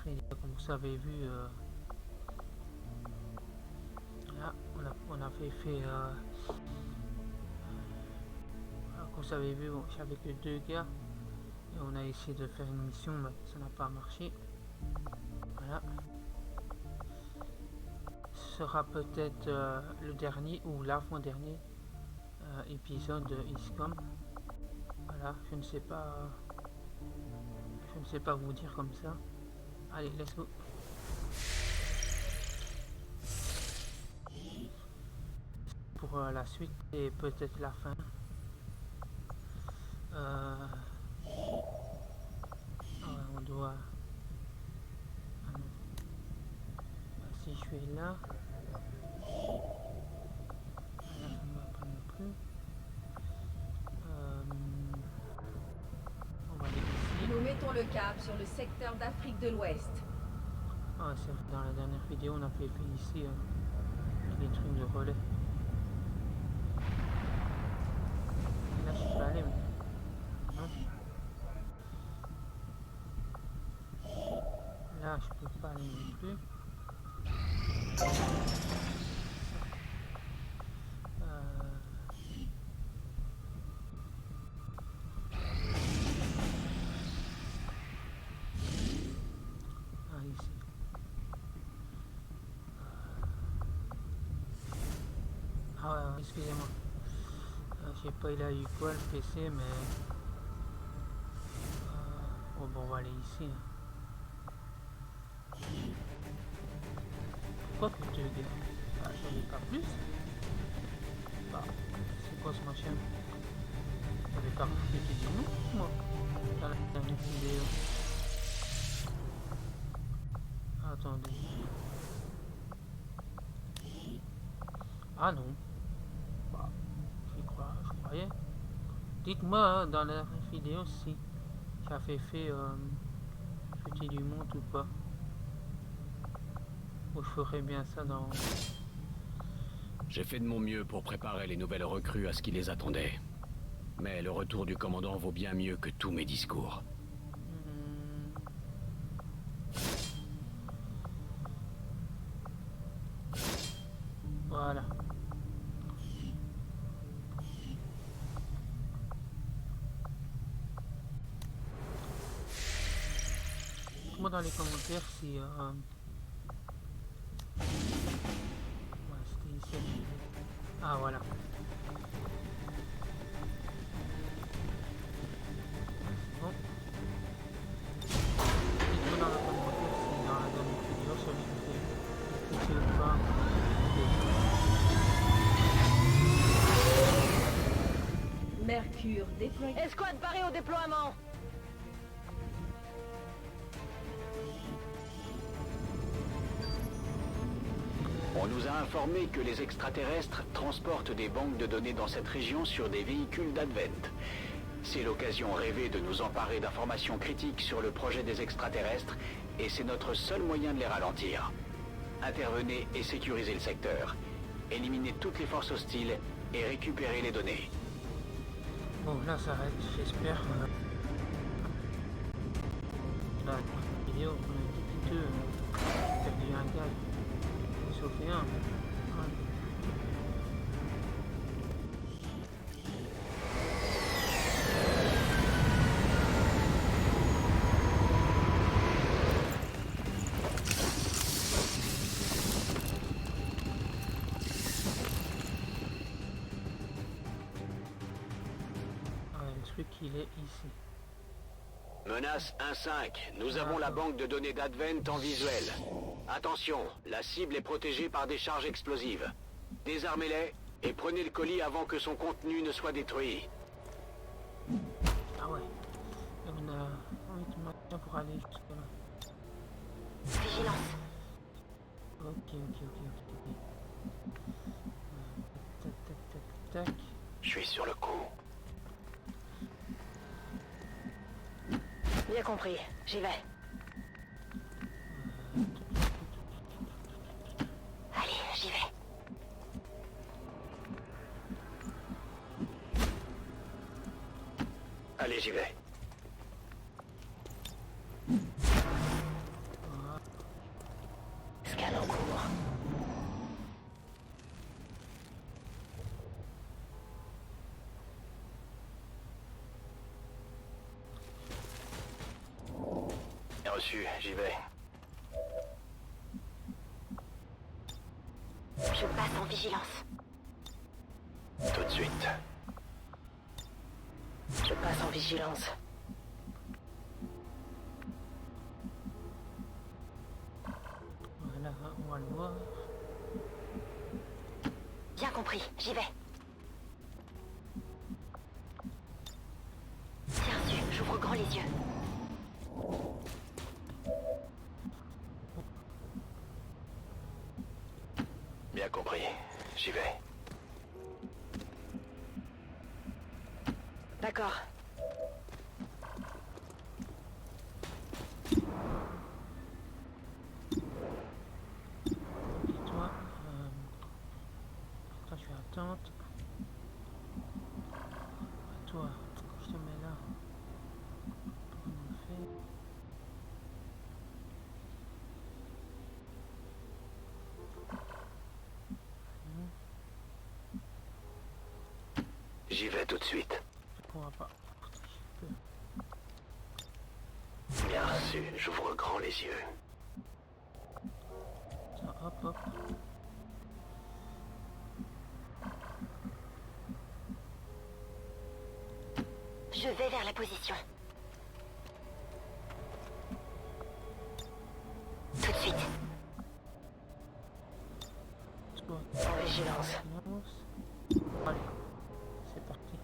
dernière vidéo, comme vous avez vu, là, on avait fait, comme vous avez vu, bon, j'avais que 2 gars, et on a essayé de faire une mission, mais ça n'a pas marché. Voilà. Ce sera peut-être le dernier ou l'avant-dernier épisode de XCOM. Voilà, je ne sais pas vous dire comme ça. Allez, let's go. Pour la suite et peut-être la fin. On doit... Si je suis là... Là, ça ne va pas non plus. On va aller ici. Nous mettons le cap sur le secteur d'Afrique de l'Ouest. Ah, c'est vrai, dans la dernière vidéo, on avait fait ici des trucs de relais. Là, je peux aller, mais... Non. Là, je peux pas aller non plus. Ah, ici. Ah ouais, excusez-moi. J'ai pas eu la eu quoi le PC, mais... oh, bon, on va aller ici. Hein. Pourquoi que 2 gars? Ah, j'en ai pas plus. Bah, c'est quoi ce machin? J'avais pas recruté du nom, moi, dans la dernière vidéo. Attendez. Ah non. Bah, je croyais. Dites-moi hein, dans la vidéo si j'avais fait recruter du monde ou pas. Ou je ferais bien ça dans... J'ai fait de mon mieux pour préparer les nouvelles recrues à ce qui les attendait. Mais le retour du commandant vaut bien mieux que tous mes discours. Voilà. Dites-moi dans les commentaires si... ouais, c'était ici. Ah voilà. Bon. Dites-moi dans les commentaires si dans la dernière vidéo ça je fais utile ou pas. Mercure déployé. Escouade barrée au déploiement. On nous a informé que les extraterrestres transportent des banques de données dans cette région sur des véhicules d'Advent. C'est l'occasion rêvée de nous emparer d'informations critiques sur le projet des extraterrestres et c'est notre seul moyen de les ralentir. Intervenez et sécurisez le secteur. Éliminez toutes les forces hostiles et récupérez les données. Bon, là ça arrête, j'espère. Là, la vidéo, on a dit deux, perdu un gars. Sauvé un. Ouais. Le truc il est ici. Menace 1-5, nous avons la banque de données d'Advent en visuel. Attention, la cible est protégée par des charges explosives. Désarmez-les et prenez le colis avant que son contenu ne soit détruit. Ah ouais. Et on a 8 matins pour aller jusque là. Vigilance. Ok. Tac. Je suis sur le coup. Bien compris, j'y vais. Allez, j'y vais. Allez, j'y vais. reçu, j'y vais. Je passe en vigilance. Tout de suite. Je passe en vigilance. Voilà, on va le voir. Bien compris, j'y vais. C'est reçu, j'ouvre grand les yeux. Bien compris, j'y vais. D'accord. Et toi, je vais attendre. Toi, je te mets là. Comment on fait? J'y vais tout de suite. Je pourras pas. Je peux. Bien reçu, j'ouvre grand les yeux. Tiens, hop, hop. Je vais vers la position. Tout de suite. Toi, En vigilance. silence. Allez, c'est parti.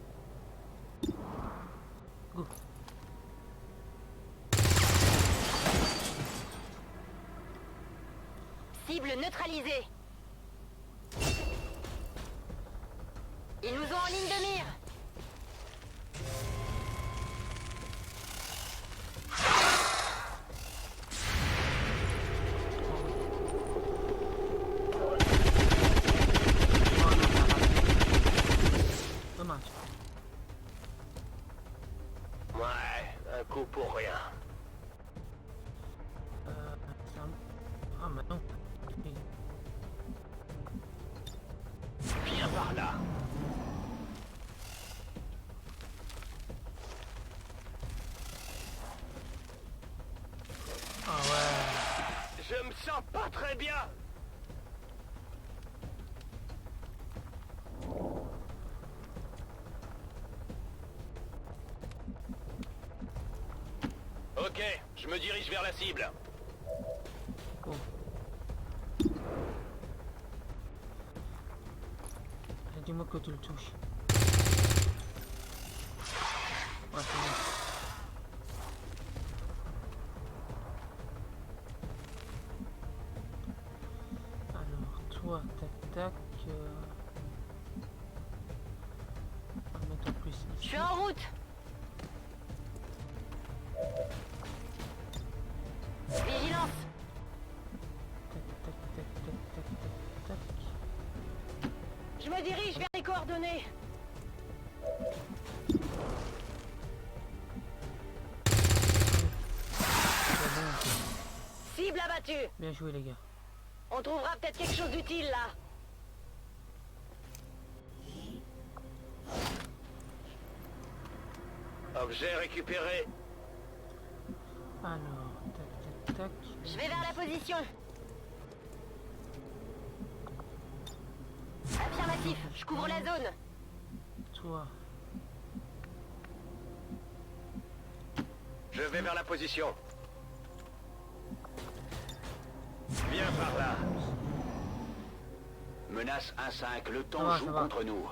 Go. Cible neutralisée. Ils nous ont en ligne de mire. Dommage. Ouais, un coup pour rien. Ça... Ah, maintenant. Viens par là. Ah ouais. Je me sens pas très bien. Ok, je me dirige vers la cible. Go. Dis-moi que tu le touches. Ouais, c'est bon. Alors, toi, tac, tac. On va mettre en plus ici. Je suis en route. Vigilance. Tac, tac, tac, tac, tac, tac, tac. Je me dirige vers les coordonnées. C'est bon. Cible abattue. Bien joué, les gars. On trouvera peut-être quelque chose d'utile là. Objet récupéré. Alors, tac, tac, tac. Je vais vers la position. Affirmatif, je couvre la zone. Toi. Je vais vers la position. Viens par là. Menace 1-5, le Ça temps va, joue ça va. contre nous.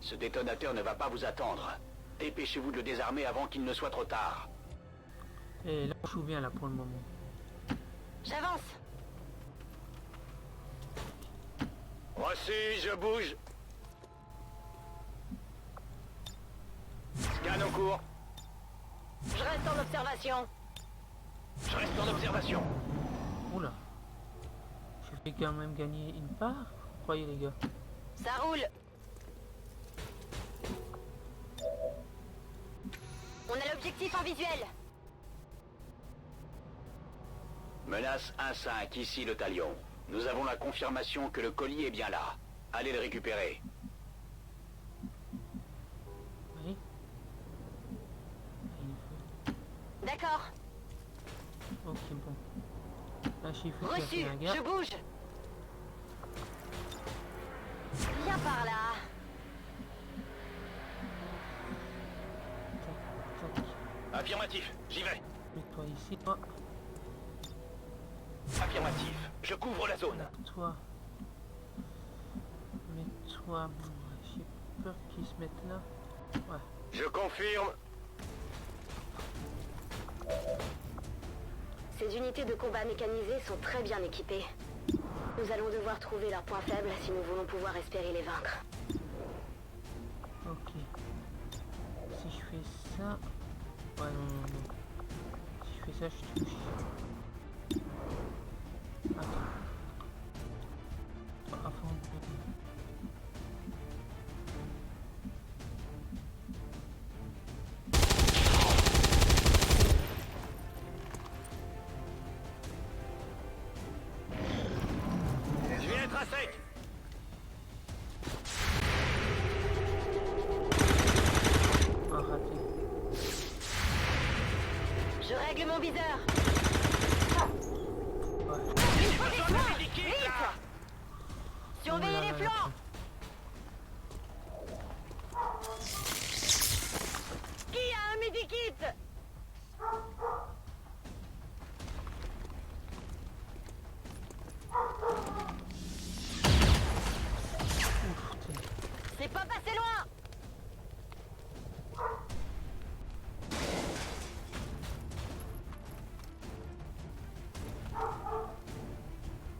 Ce détonateur ne va pas vous attendre. Dépêchez-vous de le désarmer avant qu'il ne soit trop tard. Et là, on joue bien, là, pour le moment. J'avance. Reçu, je bouge. Scan en cours. Je reste en observation. Je reste en observation. Oula. Je vais quand même gagner une part. Vous croyez, les gars? Ça roule. On a l'objectif en visuel. Menace 1-5, ici le talion. Nous avons la confirmation que le colis est bien là. Allez le récupérer. Oui. D'accord. Ok, bon. Là, j'ai vu qu'il y Reçu, avait un gars. je bouge. Viens par là. Tac, tac. Affirmatif, j'y vais. Mets-toi ici, toi. Affirmatif, je couvre la zone. Toi. Mets-toi. Bon, j'ai peur qu'ils se mettent là. Ouais. Je confirme. Ces unités de combat mécanisées sont très bien équipées. Nous allons devoir trouver leurs points faibles si nous voulons pouvoir espérer les vaincre. Ok. Si je fais ça... Ouais, non, non, non. Si je fais ça, je touche. Attends. Avant de... Je viens être à sec. Ah, raté. Je règle mon viseur. Ouais. J'ai besoin d'un medikit, là. Surveillez les flancs. Qui a un medikit? Ouf, t'es... C'est pas passé loin.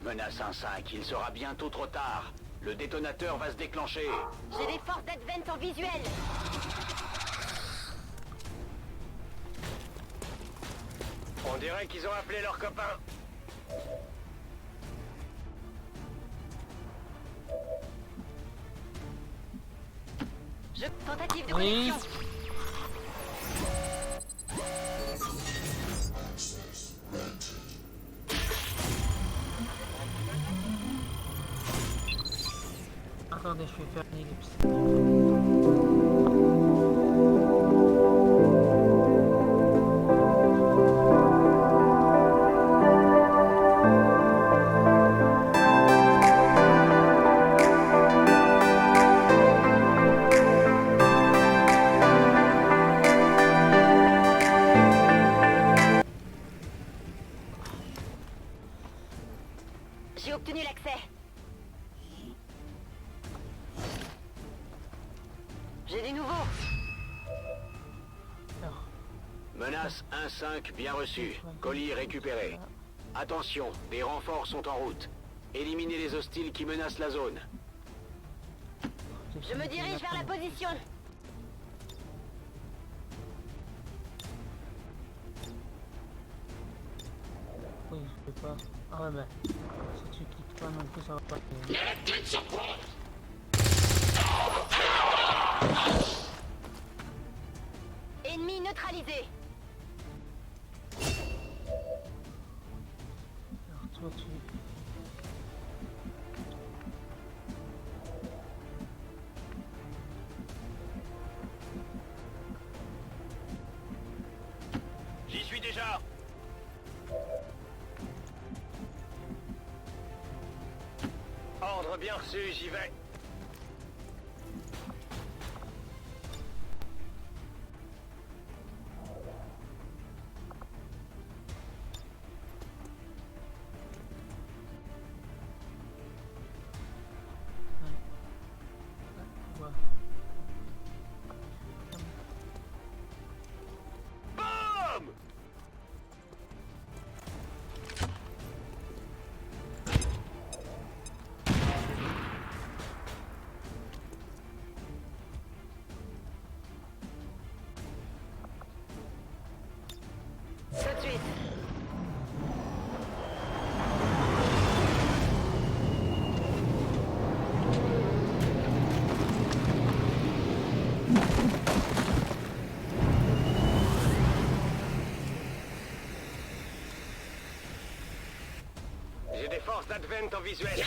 Menace 1-5, il sera bientôt trop tard. Le détonateur va se déclencher. J'ai des forces d'Advent en visuel. On dirait qu'ils ont appelé leurs copains. Tentative de Oui. connexion. Attendez, je vais faire une ellipse. J'ai obtenu l'accès. J'ai des nouveaux. Alors, Menace 1-5 bien reçu. Colis récupéré. Attention, des renforts sont en route. Éliminez les hostiles qui menacent la zone. Je me dirige vers la position. Oui, je peux pas. Ah ouais, bah, si tu cliques pas non plus, ça va pas. Ennemi neutralisé. Alors, toi, tu... J'y suis déjà. Ordre bien reçu, j'y vais. Ouais. Boum! Tout de suite. J'ai des forces d'Advent en visuel.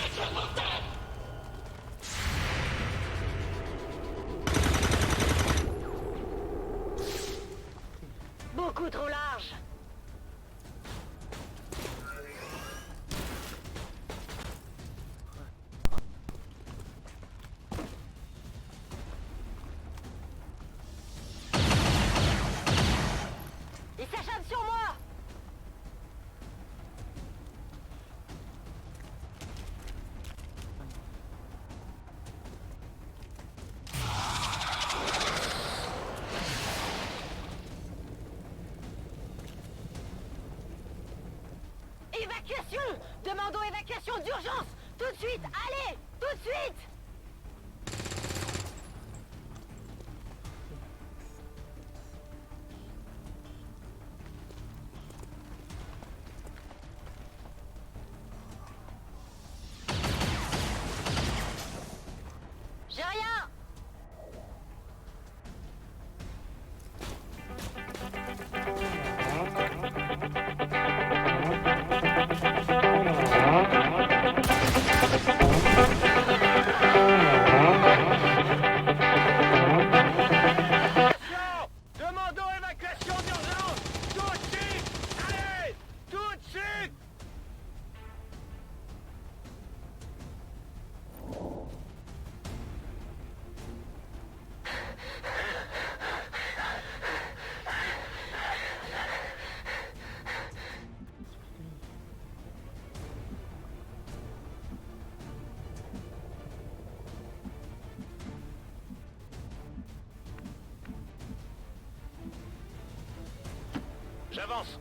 Beaucoup trop large. Demandons évacuation d'urgence. Tout de suite, allez, tout de suite. J'ai rien. Demandons évacuation d'urgence. Tout de suite. Allez, tout de suite. J'avance.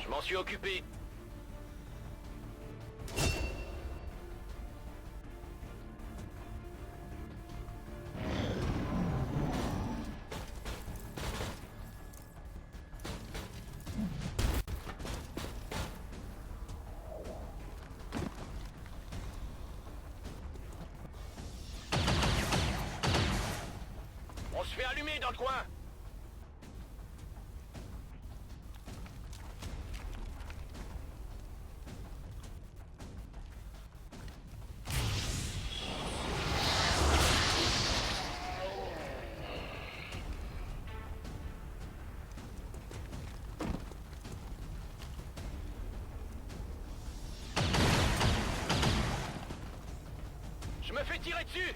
Je m'en suis occupé. On se fait allumer dans le coin. Je me fais tirer dessus.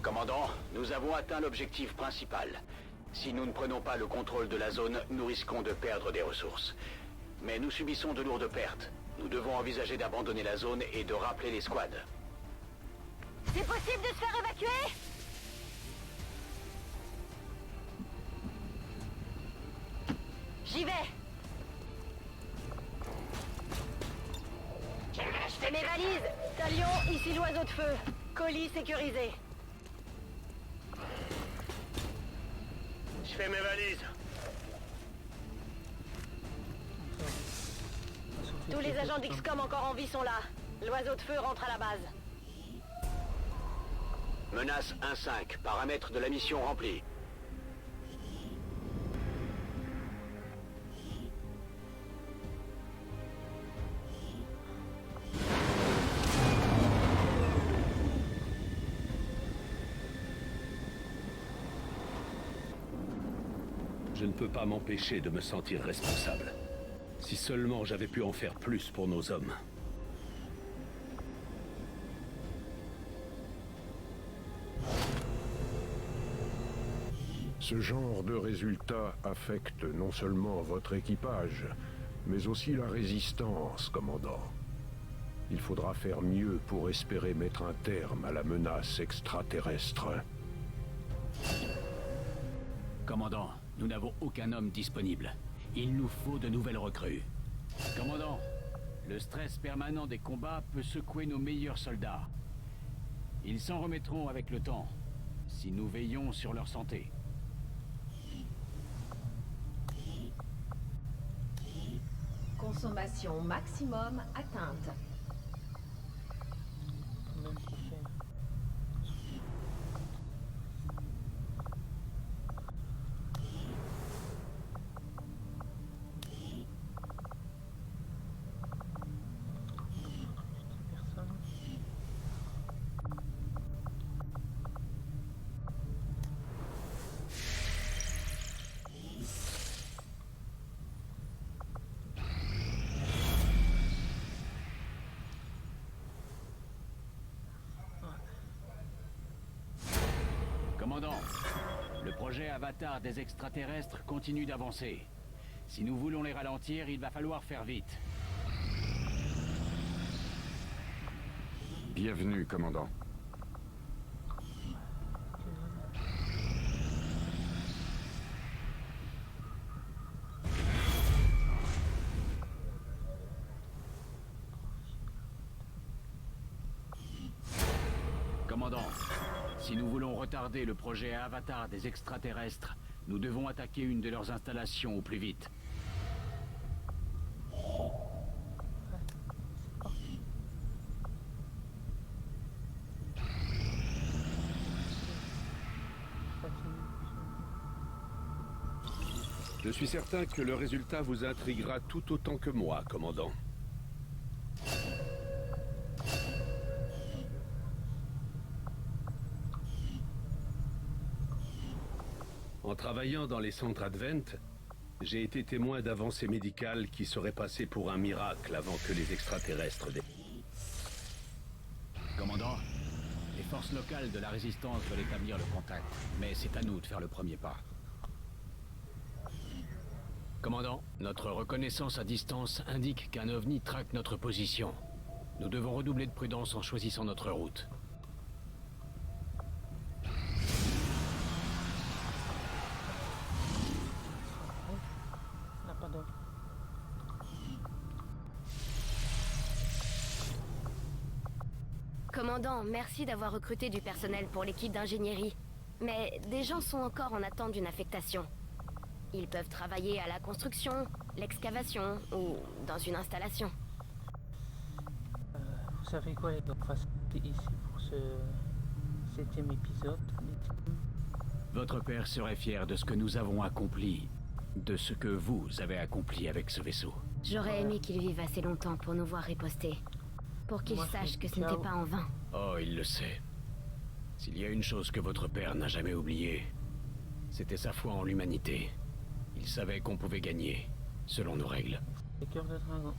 Commandant, nous avons atteint l'objectif principal. Si nous ne prenons pas le contrôle de la zone, nous risquons de perdre des ressources. Mais nous subissons de lourdes pertes. Nous devons envisager d'abandonner la zone et de rappeler les squads. C'est possible de se faire évacuer? J'y vais. C'est mes valises. Talion, ici l'oiseau de feu. Colis sécurisé. Je fais mes valises. Tous les agents d'XCOM encore en vie sont là. L'oiseau de feu rentre à la base. Menace 1-5, paramètres de la mission remplis. Je ne peux pas m'empêcher de me sentir responsable. Si seulement j'avais pu en faire plus pour nos hommes. Ce genre de résultat affecte non seulement votre équipage, mais aussi la résistance, commandant. Il faudra faire mieux pour espérer mettre un terme à la menace extraterrestre. Commandant, nous n'avons aucun homme disponible. Il nous faut de nouvelles recrues. Commandant, le stress permanent des combats peut secouer nos meilleurs soldats. Ils s'en remettront avec le temps, si nous veillons sur leur santé. Consommation maximum atteinte. Même pour faire. Personne. Commandant, le projet Avatar des extraterrestres continue d'avancer. Si nous voulons les ralentir, il va falloir faire vite. Bienvenue, commandant. Commandant, si nous voulons retarder le projet Avatar des extraterrestres, nous devons attaquer une de leurs installations au plus vite. Je suis certain que le résultat vous intriguera tout autant que moi, commandant. En travaillant dans les centres Advent, j'ai été témoin d'avancées médicales qui seraient passées pour un miracle avant que les extraterrestres... Commandant, les forces locales de la résistance veulent établir le contact, mais c'est à nous de faire le premier pas. Commandant, notre reconnaissance à distance indique qu'un ovni traque notre position. Nous devons redoubler de prudence en choisissant notre route. On n'a pas d'ordre. Commandant, merci d'avoir recruté du personnel pour l'équipe d'ingénierie. Mais des gens sont encore en attente d'une affectation. Ils peuvent travailler à la construction, l'excavation ou dans une installation. Vous savez quoi, les gars, on va s'arrêter ici pour ce 7e épisode. Votre père serait fier de ce que nous avons accompli, de ce que vous avez accompli avec ce vaisseau. J'aurais aimé qu'il vive assez longtemps pour nous voir riposter. Pour qu'il Moi, sache que ce ciao. n'était pas en vain. Oh, il le sait. S'il y a une chose que votre père n'a jamais oubliée, c'était sa foi en l'humanité. Il savait qu'on pouvait gagner, selon nos règles. Les cœurs de dragon.